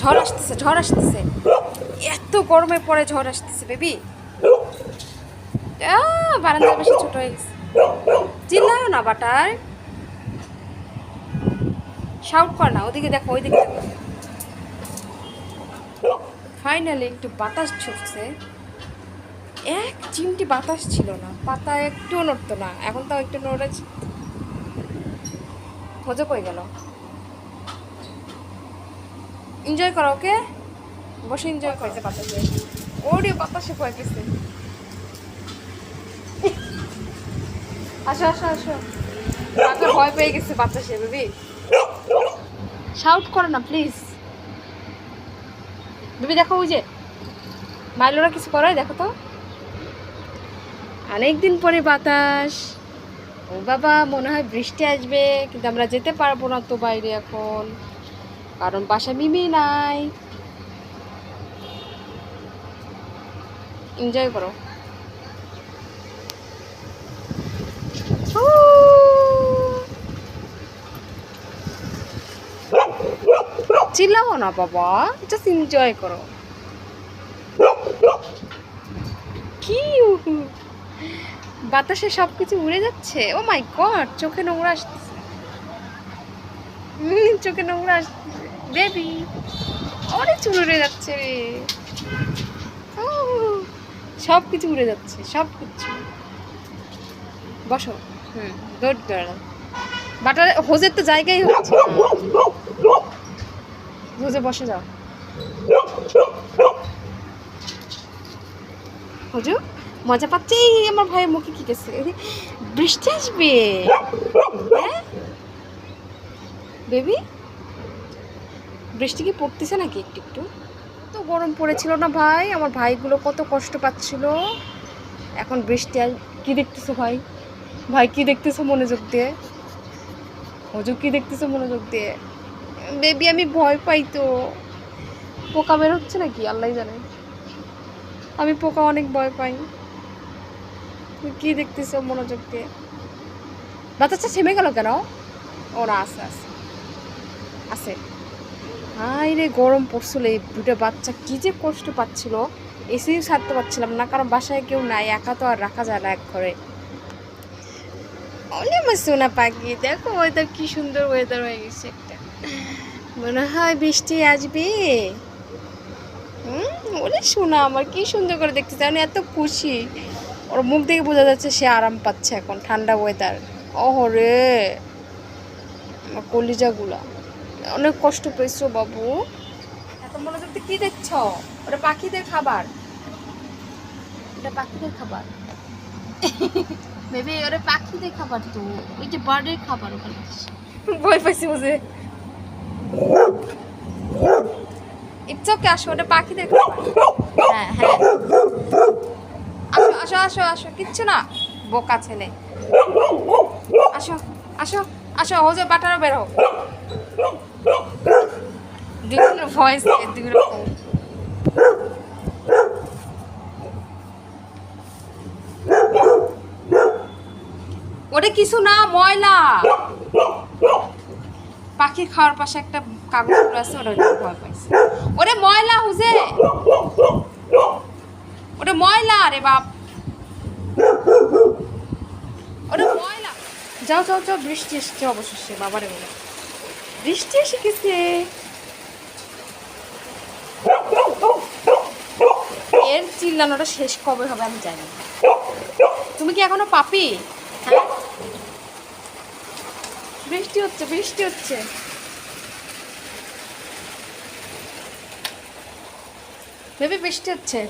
ঝড় আসতেছে, ঝড় আসতেছে, এত গরমের পরে ঝড় আসতেছে বেবি। বারান্দার বেশি ছোট হয়ে গেছে। চিল্লাও না বাটার, শাউট কর না। ওদিকে দেখো, ওইদিকে দেখো। ফাইনালি একটু বাতাস ছুটছে। এক চিমটি বাতাস ছিল না, পাতা একটুও নড়তো না, এখন তাও একটু নড়েছে। খোঁজো কই গেল? এনজয় করো, ওকে বসে এনজয় করতে বাতাসে। ওরে বাতাসে ভয় পেয়েছে। আসো আসো আসো, বাচ্চা ভয় পেয়ে গেছে বাতাসে বেবি। শাউট করো না প্লিজ বেবি। দেখো ওই যে মাইলোরা কিছু করে, দেখো তো। অনেকদিন পরে বাতাস। ও বাবা, মনে হয় বৃষ্টি আসবে, কিন্তু আমরা যেতে পারবো না তো বাইরে এখন, কারণ বাসায় মিমি নাই। এনজয় করো। চিল্লাও না বাবা, জাস্ট এনজয় করো। কি বাতাসে সবকিছু উড়ে যাচ্ছে। ও মাই গড, চোখে নোংরা আসতেছে। চোখে নোংরা আসতেছে বেবি। অনেক চুল উড়ে যাচ্ছে রে। সব কিছু উড়ে যাচ্ছে, সব কিছু। বসো। Good girl. বাটার হোজের তো জায়গায় হচ্ছে না। হোজে বসে যাও। হোজু মজা পাচ্ছে। আমার ভাইয়ের মুখে কি গেছে? বৃষ্টি আসবে হ্যাঁ বেবি? বৃষ্টি কি পড়তেছে নাকি একটু একটু? তো গরম পড়েছিল না ভাই, আমার ভাইগুলো কত কষ্ট পাচ্ছিল। এখন বৃষ্টি কি দেখতেছো ভাই? ভাই কি দেখতেছো মনোযোগ দিয়ে? হোজু কি দেখতেছো মনোযোগ দিয়ে? বেবি আমি ভয় পাই তো। পোকা বের হচ্ছে নাকি আল্লাহ জানে। আমি পোকা অনেক ভয় পাই। কি দেখতেছো মনোযোগ দিয়ে? বাচ্চাটা থেমে গেল কেন? ওরা আছে আছে আছে। হাই রে, গরম পড়ছিল। এই দুটো বাচ্চা কি যে কষ্ট পাচ্ছিল। এসিও ছাড়তে পারছিলাম না, কারণ বাসায় কেউ নাই, একা তো আর রাখা যায় না এক ঘরে। অনেক সোনা পাখি, দেখো ওয়েদার কি সুন্দর ওয়েদার হয়ে গেছে একটা। মনে হয় বৃষ্টি আসবে। ওরে সোনা আমার, কি সুন্দর করে দেখতেছে, আমি এত খুশি। ওর মুখ দেখে বোঝা যাচ্ছে সে আরাম পাচ্ছে এখন, ঠান্ডা ওয়েদার। ওহরে আমার কলিজাগুলা, অনেক কষ্ট পেয়েছো বাবু। এত মনোযোগ দিয়ে কি দেখছ? ওটা পাখিদের খাবার, এটা পাখিদের খাবার বেবি, ওটা পাখিদের খাবার তো, ওই যে বার্ডের খাবার ওখানে। ভয় পাইছি বুঝে। ইটস ওকে, আসো, ওটা পাখিদের খাবার। হ্যাঁ হ্যাঁ, আসো আসো আসো আসো, কিচ্ছু না বোকা ছেলে। আসো আসো আসো, হোজে বাটারও বেরো। বিভিন্ন ভয়েস দুই রকম। ওটা কিছু না, ময়লা। পাখি খাওয়ার পাশে একটা কাগজ আছে, ওটা ভয় পাইছে। ওরে ময়লা হুজে, ওটা ময়লা রে বাপ, ওটা ময়লা। যাও যাও যাও, বৃষ্টি এসছে অবশেষে। বাবারে বলে বৃষ্টি এসে গেছে। এর চিল্লানোটা শেষ কবে হবে আমি জানি না। তুমি কি এখনো পাপি? হ্যাঁ, বৃষ্টি হচ্ছে, বৃষ্টি হচ্ছে বেবি, বৃষ্টি হচ্ছে।